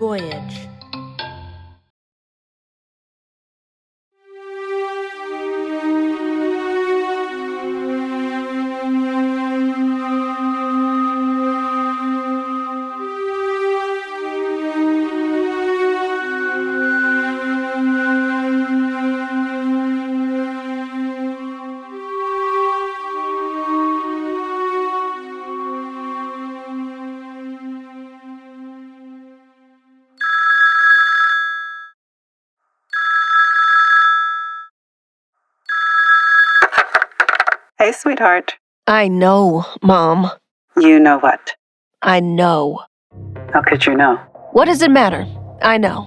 Voyage. Hey, sweetheart. I know, Mom. You know what? I know. How could you know? What does it matter? I know.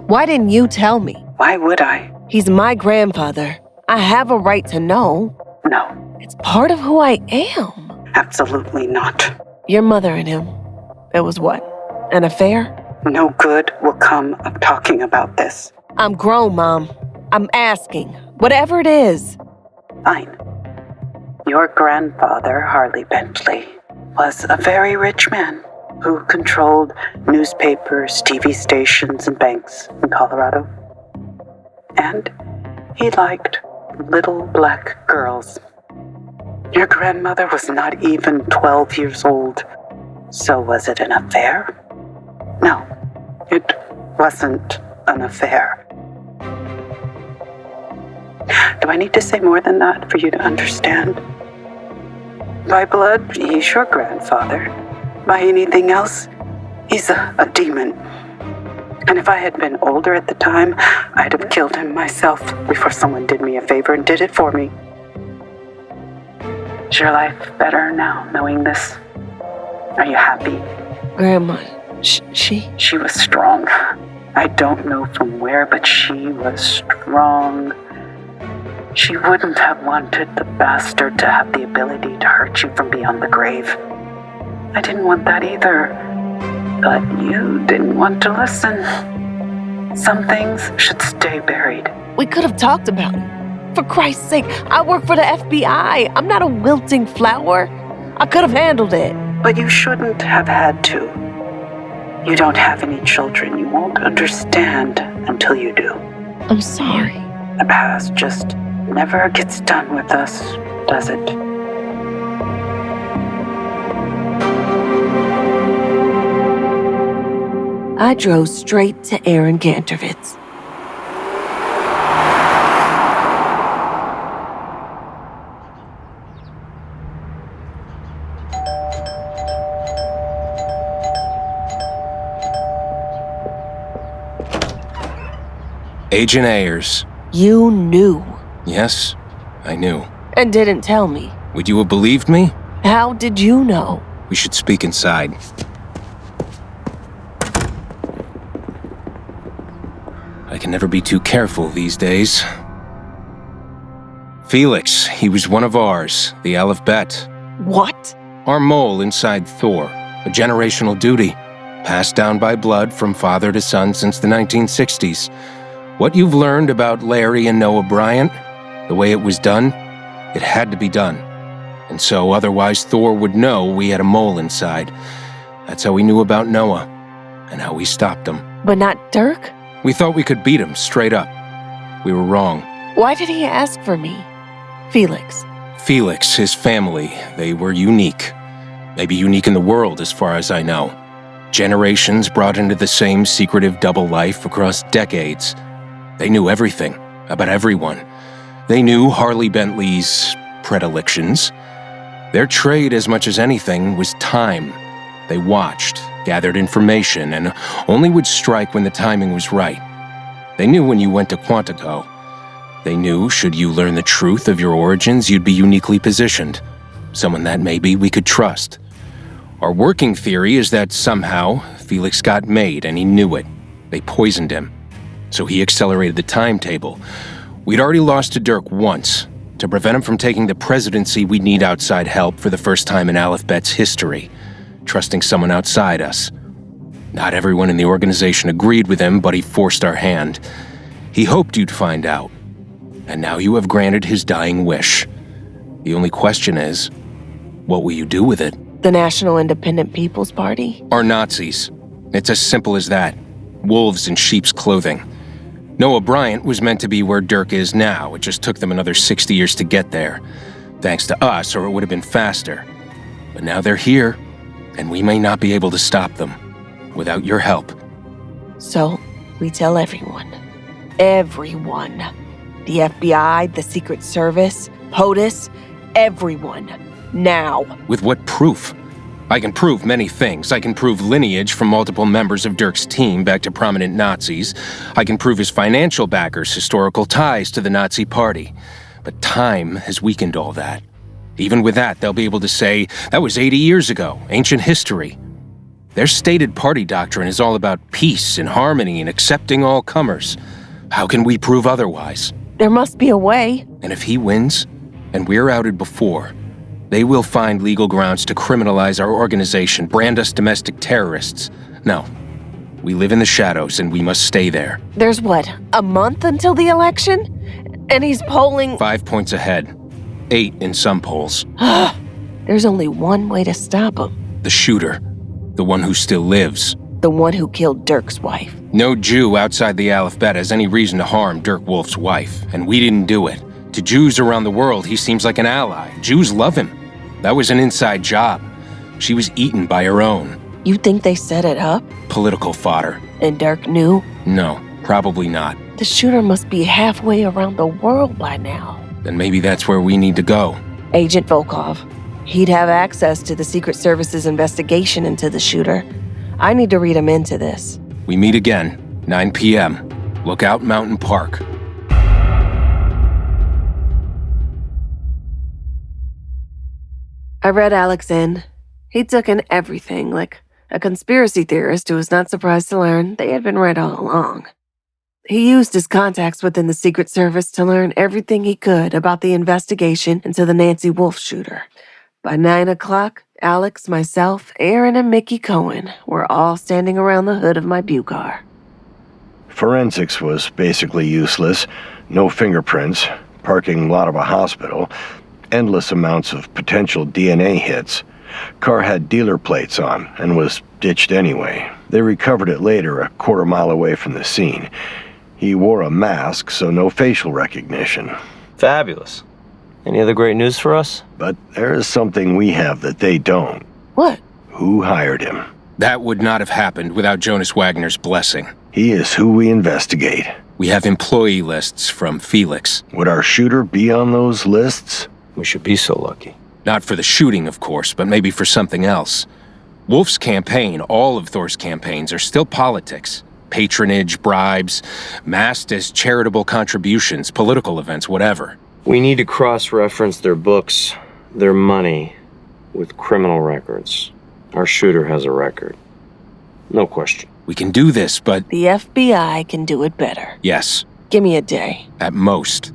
Why didn't you tell me? Why would I? He's my grandfather. I have a right to know. No, It's part of who I am. absolutely not. Your mother and him. It was what? An affair? No good will come of talking about this. I'm grown, Mom. I'm asking. Whatever it is. Fine. Your grandfather, Harley Bentley, was a very rich man who controlled newspapers, TV stations, and banks in Colorado. And he liked little black girls. Your grandmother was not even 12 years old. So was it an affair? No, it wasn't an affair. Do I need to say more than that for you to understand? By blood, he's your grandfather. By anything else, he's a demon. And if I had been older at the time, I'd have killed him myself before someone did me a favor and did it for me. Is your life better now, knowing this? Are you happy? Grandma, she? She was strong. I don't know from where, but she was strong. She wouldn't have wanted the bastard to have the ability to hurt you from beyond the grave. I didn't want that either. But you didn't want to listen. Some things should stay buried. We could have talked about it. For Christ's sake, I work for the FBI. I'm not a wilting flower. I could have handled it. But you shouldn't have had to. You don't have any children. You won't understand until you do. I'm sorry. The past just never gets done with us, does it? I drove straight to Aaron Gantervitz. Agent Ayers. You knew. Yes, I knew. And didn't tell me. Would you have believed me? How did you know? We should speak inside. I can never be too careful these days. Felix, he was one of ours, the Aleph-Bet. What? Our mole inside Thor, a generational duty, passed down by blood from father to son since the 1960s. What you've learned about Larry and Noah Bryant, the way it was done, it had to be done. And so otherwise Thor would know we had a mole inside. That's how we knew about Noah, and how we stopped him. But not Dirk? We thought we could beat him straight up. We were wrong. Why did he ask for me? Felix. Felix, his family, they were unique. Maybe unique in the world as far as I know. Generations brought into the same secretive double life across decades. They knew everything about everyone. They knew Harley Bentley's predilections. Their trade, as much as anything, was time. They watched, gathered information, and only would strike when the timing was right. They knew when you went to Quantico. They knew, should you learn the truth of your origins, you'd be uniquely positioned. Someone that maybe we could trust. Our working theory is that somehow Felix got made and he knew it. They poisoned him. So he accelerated the timetable. We'd already lost to Dirk once. To prevent him from taking the presidency, we'd need outside help for the first time in Aleph-Bet's history. Trusting someone outside us. Not everyone in the organization agreed with him, but he forced our hand. He hoped you'd find out. And now you have granted his dying wish. The only question is, what will you do with it? The National Independent People's Party? Are Nazis. It's as simple as that. Wolves in sheep's clothing. Noah Bryant was meant to be where Dirk is now. It just took them another 60 years to get there. Thanks to us, or it would have been faster. But now they're here, and we may not be able to stop them without your help. So, we tell everyone. Everyone. The FBI, the Secret Service, POTUS, everyone. Now. With what proof? I can prove many things. I can prove lineage from multiple members of Dirk's team back to prominent Nazis. I can prove his financial backers' historical ties to the Nazi Party. But time has weakened all that. Even with that, they'll be able to say, that was 80 years ago, ancient history. Their stated party doctrine is all about peace and harmony and accepting all comers. How can we prove otherwise? There must be a way. And if he wins, and we're outed before, they will find legal grounds to criminalize our organization, brand us domestic terrorists. No. We live in the shadows, and we must stay there. There's what, a month until the election? And he's polling... 5 points ahead. 8 in some polls. There's only one way to stop him. The shooter. The one who still lives. The one who killed Dirk's wife. No Jew outside the Alphabet has any reason to harm Dirk Wolf's wife, and we didn't do it. To Jews around the world, he seems like an ally. Jews love him. That was an inside job. She was eaten by her own. You think they set it up? Political fodder. And Dirk knew? No, probably not. The shooter must be halfway around the world by now. Then maybe that's where we need to go. Agent Volkov. He'd have access to the Secret Service's investigation into the shooter. I need to read him into this. We meet again, 9 p.m. Lookout Mountain Park. I read Alex in. He took in everything, like a conspiracy theorist who was not surprised to learn they had been right all along. He used his contacts within the Secret Service to learn everything he could about the investigation into the Nancy Wolf shooter. By 9 o'clock, Alex, myself, Aaron, and Mickey Cohen were all standing around the hood of my Bucar. Forensics was basically useless. No fingerprints, parking lot of a hospital, endless amounts of potential DNA hits. Car had dealer plates on and was ditched anyway. They recovered it later, a quarter mile away from the scene. He wore a mask, so no facial recognition. Fabulous. Any other great news for us? But there is something we have that they don't. What? Who hired him? That would not have happened without Jonas Wagner's blessing. He is who we investigate. We have employee lists from Felix. Would our shooter be on those lists? We should be so lucky. Not for the shooting, of course, but maybe for something else. Wolf's campaign, all of Thor's campaigns, are still politics. Patronage, bribes, masked as charitable contributions, political events, whatever. We need to cross-reference their books, their money, with criminal records. Our shooter has a record. No question. We can do this, but... The FBI can do it better. Yes. Give me a day. At most.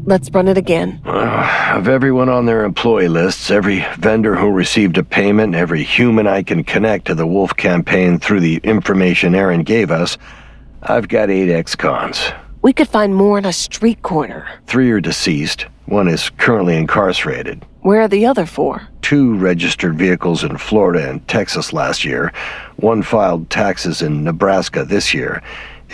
Let's run it again. Of everyone on their employee lists, every vendor who received a payment, every human I can connect to the Wolf campaign through the information Aaron gave us, I've got 8 ex-cons. We could find more in a street corner. 3 are deceased. 1 is currently incarcerated. Where are the other 4? 2 registered vehicles in Florida and Texas last year. 1 filed taxes in Nebraska this year.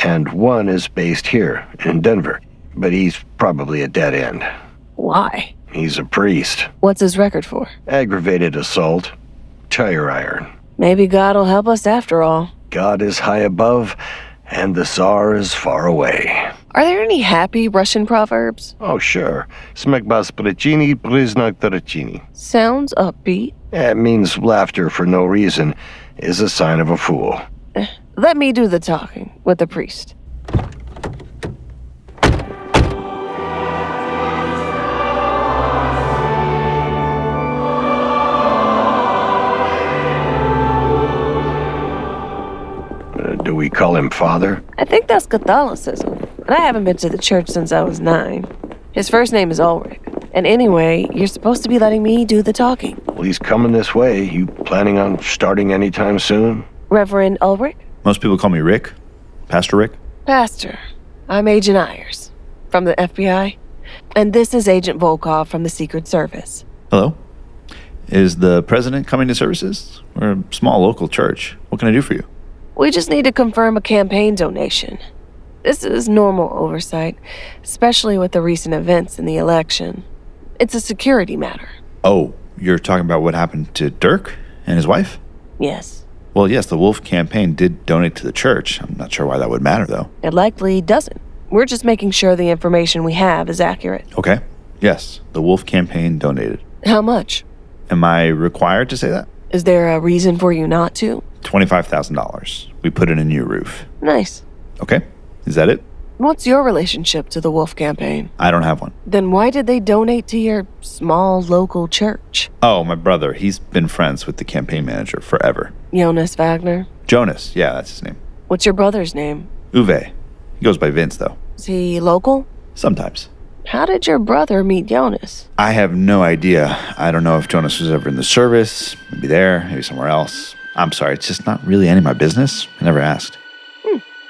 And 1 is based here in Denver. But he's probably a dead end. Why? He's a priest. What's his record for? Aggravated assault. Tire iron. Maybe God will help us after all. God is high above, and the Tsar is far away. Are there any happy Russian proverbs? Oh, sure. Smekbas prachini, priznak tarachini. Sounds upbeat. It means laughter for no reason is a sign of a fool. Let me do the talking with the priest. Do we call him Father? I think that's Catholicism, but I haven't been to the church since I was 9. His first name is Ulrich, and anyway, you're supposed to be letting me do the talking. Well, he's coming this way. You planning on starting anytime soon? Reverend Ulrich? Most people call me Rick. Pastor Rick. Pastor. I'm Agent Ayers, from the FBI. And this is Agent Volkov from the Secret Service. Hello? Is the president coming to services? We're a small local church. What can I do for you? We just need to confirm a campaign donation. This is normal oversight, especially with the recent events in the election. It's a security matter. Oh, you're talking about what happened to Dirk and his wife? Yes. Well, yes, the Wolf campaign did donate to the church. I'm not sure why that would matter, though. It likely doesn't. We're just making sure the information we have is accurate. Okay. Yes, the Wolf campaign donated. How much? Am I required to say that? Is there a reason for you not to? $25,000. We put in a new roof. Nice. Okay. Is that it? What's your relationship to the Wolf campaign? I don't have one. Then why did they donate to your small local church? Oh, my brother. He's been friends with the campaign manager forever. Jonas Wagner? Jonas. Yeah, that's his name. What's your brother's name? Uwe. He goes by Vince, though. Is he local? Sometimes. How did your brother meet Jonas? I have no idea. I don't know if Jonas was ever in the service, maybe there, maybe somewhere else. I'm sorry, it's just not really any of my business. I never asked.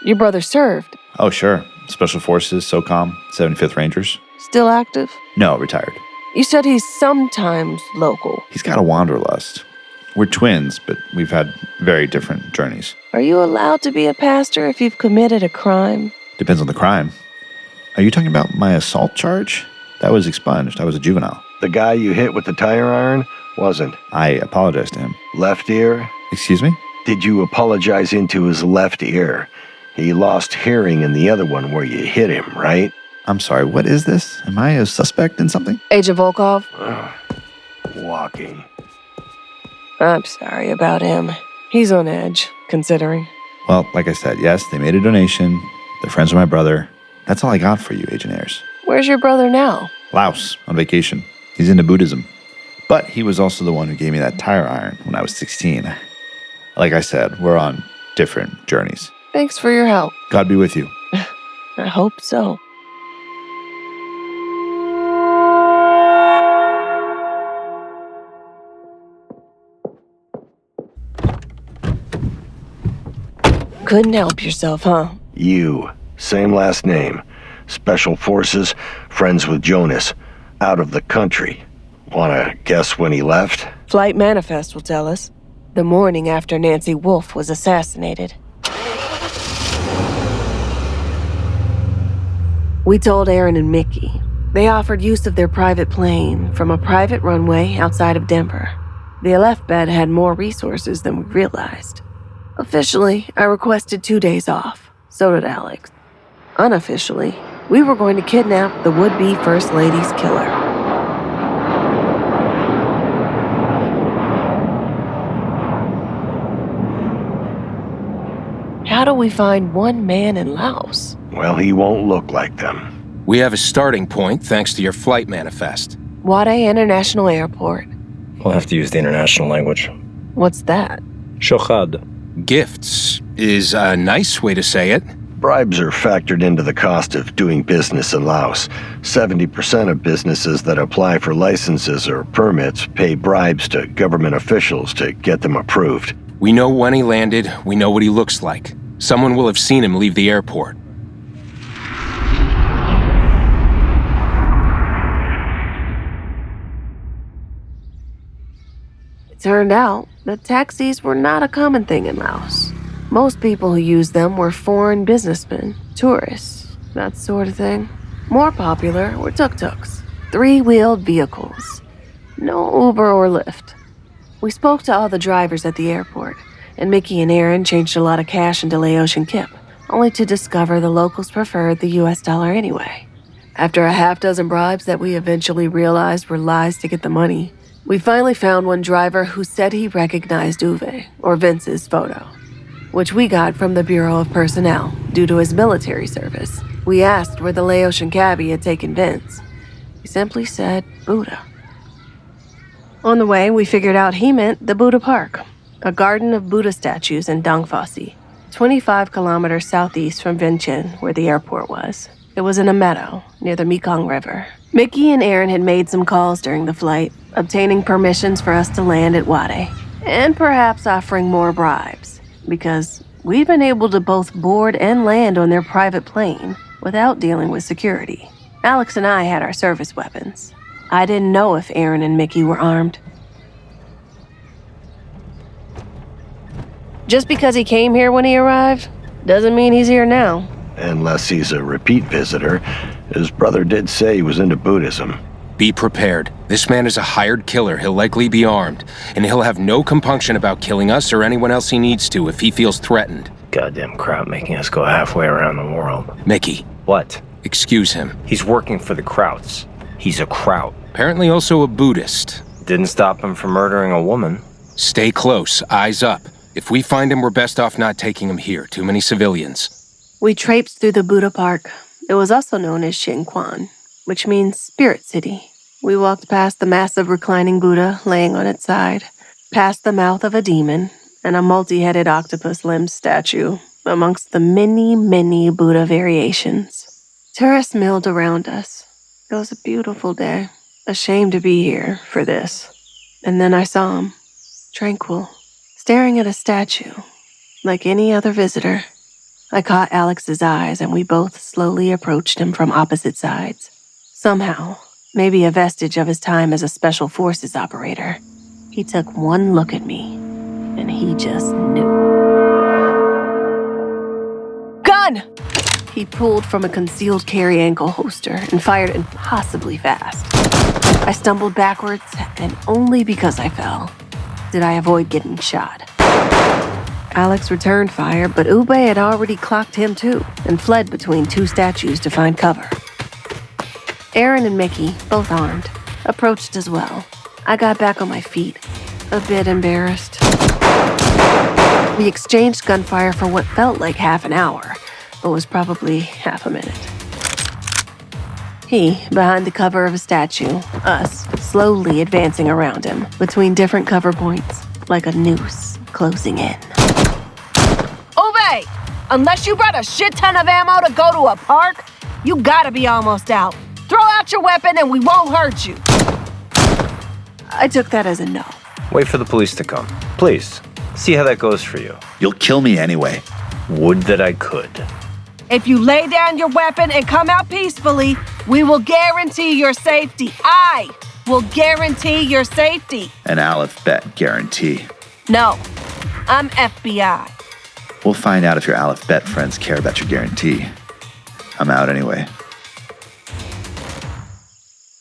Your brother served. Oh, sure. Special Forces, SOCOM, 75th Rangers. Still active? No, retired. You said he's sometimes local. He's got a wanderlust. We're twins, but we've had very different journeys. Are you allowed to be a pastor if you've committed a crime? Depends on the crime. Are you talking about my assault charge? That was expunged. I was a juvenile. The guy you hit with the tire iron wasn't. I apologized to him. Left ear? Excuse me? Did you apologize into his left ear? He lost hearing in the other one where you hit him, right? I'm sorry, what is this? Am I a suspect in something? Agent Volkov? Walking. I'm sorry about him. He's on edge, considering. Well, like I said, yes, they made a donation. They're friends with my brother. That's all I got for you, Agent Ayers. Where's your brother now? Laos, on vacation. He's into Buddhism. But he was also the one who gave me that tire iron when I was 16. Like I said, we're on different journeys. Thanks for your help. God be with you. I hope so. Couldn't help yourself, huh? You. Same last name. Special Forces, friends with Jonas. Out of the country. Wanna guess when he left? Flight manifest will tell us. The morning after Nancy Wolfe was assassinated. We told Aaron and Mickey. They offered use of their private plane from a private runway outside of Denver. The LF bed had more resources than we realized. Officially, I requested 2 days off. So did Alex. Unofficially, we were going to kidnap the would-be First Lady's killer. How do we find one man in Laos? Well, he won't look like them. We have a starting point thanks to your flight manifest. Wade International Airport. We'll have to use the international language. What's that? Shochad. Gifts is a nice way to say it. Bribes are factored into the cost of doing business in Laos. 70% of businesses that apply for licenses or permits pay bribes to government officials to get them approved. We know when he landed, we know what he looks like. Someone will have seen him leave the airport. It turned out that taxis were not a common thing in Laos. Most people who used them were foreign businessmen, tourists, that sort of thing. More popular were tuk-tuks, three-wheeled vehicles. No Uber or Lyft. We spoke to all the drivers at the airport, and Mickey and Aaron changed a lot of cash into Laotian kip, only to discover the locals preferred the US dollar anyway. After a half-dozen bribes that we eventually realized were lies to get the money, we finally found one driver who said he recognized Uwe, or Vince's photo, which we got from the Bureau of Personnel due to his military service. We asked where the Laotian cabbie had taken Vince. He simply said Buddha. On the way, we figured out he meant the Buddha Park, a garden of Buddha statues in Dongfasi, 25 kilometers southeast from Vientiane, where the airport was. It was in a meadow near the Mekong River. Mickey and Aaron had made some calls during the flight, obtaining permissions for us to land at Wade, and perhaps offering more bribes, because we'd been able to both board and land on their private plane without dealing with security. Alex and I had our service weapons. I didn't know if Aaron and Mickey were armed. Just because he came here when he arrived, doesn't mean he's here now. Unless he's a repeat visitor. His brother did say he was into Buddhism. Be prepared. This man is a hired killer. He'll likely be armed, and he'll have no compunction about killing us or anyone else he needs to if he feels threatened. Goddamn crowd making us go halfway around the world. Mickey. What? Excuse him. He's working for the Krauts. He's a Kraut. Apparently also a Buddhist. Didn't stop him from murdering a woman. Stay close, eyes up. If we find him, we're best off not taking him here. Too many civilians. We traipsed through the Buddha Park. It was also known as Xinquan, which means Spirit City. We walked past the massive reclining Buddha laying on its side, past the mouth of a demon, and a multi-headed octopus-limbed statue, amongst the many, many Buddha variations. Tourists milled around us. It was a beautiful day. Ashamed to be here for this. And then I saw him, tranquil, staring at a statue, like any other visitor. I caught Alex's eyes, and we both slowly approached him from opposite sides. Somehow, maybe a vestige of his time as a special forces operator, he took one look at me, and he just knew. Gun! He pulled from a concealed carry ankle holster and fired impossibly fast. I stumbled backwards, and only because I fell did I avoid getting shot. Alex returned fire, but Ube had already clocked him too and fled between two statues to find cover. Aaron and Mickey, both armed, approached as well. I got back on my feet, a bit embarrassed. We exchanged gunfire for what felt like half an hour, but was probably half a minute. He, behind the cover of a statue, us, slowly advancing around him, between different cover points, like a noose closing in. Ove! Unless you brought a shit ton of ammo to go to a park, you gotta be almost out. Throw out your weapon and we won't hurt you. I took that as a no. Wait for the police to come. Please, see how that goes for you. You'll kill me anyway. Would that I could. If you lay down your weapon and come out peacefully, we will guarantee your safety. I will guarantee your safety. An Aleph Bet guarantee. No, I'm FBI. We'll find out if your Aleph Bet friends care about your guarantee. I'm out anyway.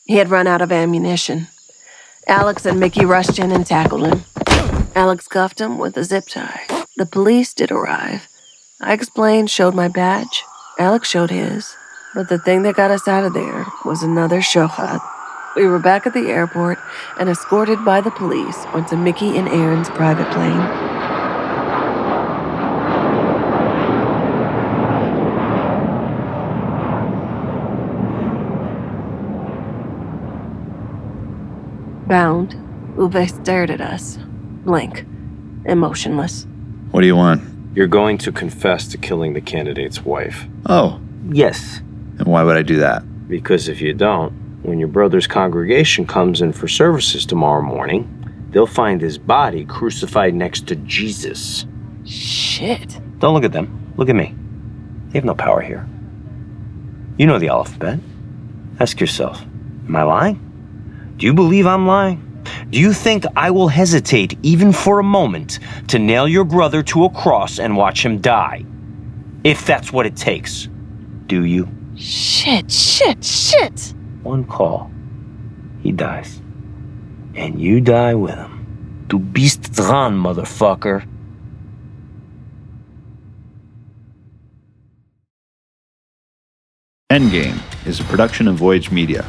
He had run out of ammunition. Alex and Mickey rushed in and tackled him. Alex cuffed him with a zip tie. The police did arrive. I explained, showed my badge. Alex showed his. But the thing that got us out of there was another shochad. We were back at the airport and escorted by the police onto Mickey and Aaron's private plane. Bound, Uwe stared at us, blank, emotionless. What do you want? You're going to confess to killing the candidate's wife. Oh, Yes, and why would I do that? because if you don't, when your brother's congregation comes in for services tomorrow morning, they'll find his body crucified next to Jesus. Shit. Don't look at them. Look at me. They have no power here. You know the alphabet. Ask yourself, am I lying? Do you believe I'm lying? Do you think I will hesitate even for a moment to nail your brother to a cross and watch him die? If that's what it takes. Do you? Shit. One call. He dies. And you die with him. Du bist dran, motherfucker. Endgame is a production of Voyage Media.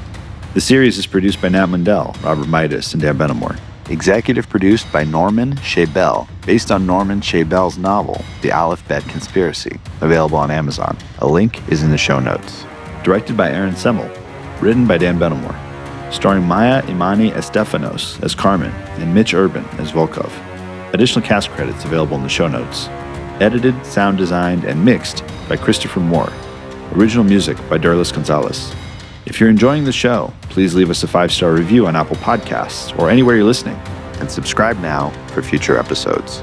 The series is produced by Nat Mundel, Robert Mitas, and Dan Benamor. Executive produced by Norman Shabel, based on Norman Shabel's novel, The Aleph Bet Conspiracy, available on Amazon. A link is in the show notes. Directed by Aaron Semmel. Written by Dan Benamor. Starring Maya Imani Estephanos as Carmen and Mitch Urban as Volkov. Additional cast credits available in the show notes. Edited, sound designed, and mixed by Christopher Moore. Original music by Derlis Gonzalez. If you're enjoying the show, please leave us a 5-star review on Apple Podcasts or anywhere you're listening, and subscribe now for future episodes.